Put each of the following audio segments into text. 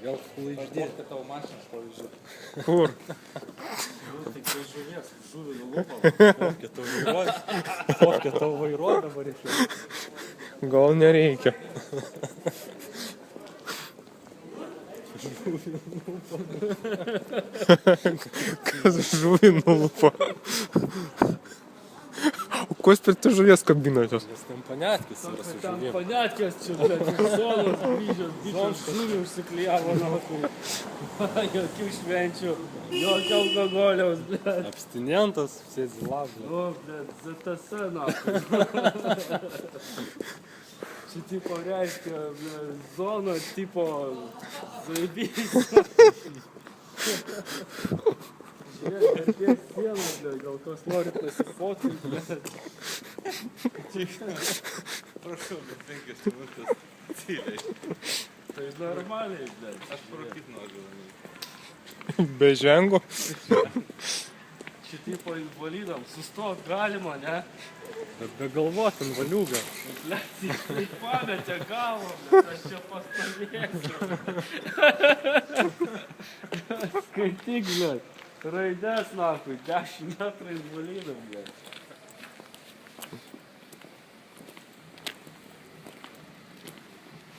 Vėl Full HD. Kad tavo mašinas pavyzdžiui. Kur? Tik tai žuvies, žuvį nulūpam. Kokia tavo vairuoja variklių. Gal nereikia. Kas žuvį nulupa? O ko jūs prie žuvies kabinatės? Nes ten paniatkis yra su Ten žuvim. paniatkės čia, bet zonos grįžęs, bičias žuvį užsiklijavo nuokui. Jokių švenčių, jokio alkoholiaus, blėt. Abstinentas, sėdzi labdė. O, blėt, ZTS nuokui. Čia tipo reiškia, blėt, zona tipo zaibys. Žiūrėk, ties sieną, blėt, gal kas nori pasifotinti, blėt. Prašau, bet 5 minutės tyliai. Tai normaliai, blėt. Aš parūkyt noriu. Be žengo. Čia tipo invalidam, sustot galima, ne? Bet be galvot, invaliuga. Blėt, tai pametė galvą, blėt, aš čia pastovėsiu. Skaityk, blėt. Raidės, nakui, 10 metrų invalidam, blėt.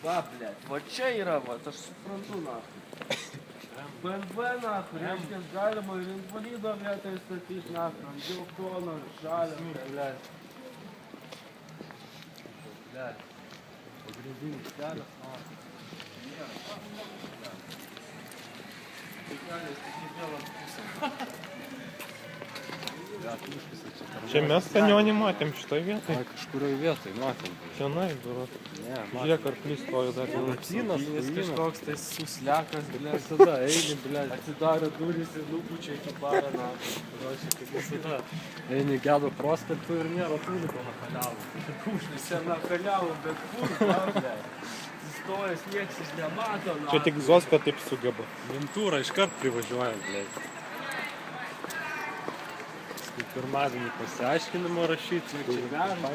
Va, blėt, va čia yra, va, aš suprantu, nakui. BMW, nakui, reiškia, galima ir invalido vietoj statyti, nakui, ant geltono, žalio, blėt. Blėt. Pagrindinis kelias, nakui. Tai kelias tik į vėlą pusę. Čia mes kanionį matėm šitoj vietoj. Ai, kažkurioje vietoj, matėm. Šiandien, biuro. Ne, Žiūrėk, arklys stojo dar. Laiptynas, Jis kažkoks tai suslekas, blėt. Visada eini, blėt. Atsidarė duris ir nupučia iki barą, nakui. Ročiai, kaip visada. Eini gedo prospektu ir nėra tuliko nakaliavo. Kušnis ir nakaliavo, bet kur, va, blėt. Sustojęs, nieks jis nemato, nakui. Čia tik Zoska taip sugeba. Vintūra iškart privažiuoja, blėt. Kaip pirmadienį pasiaiškinimo rašyti. Čia veža.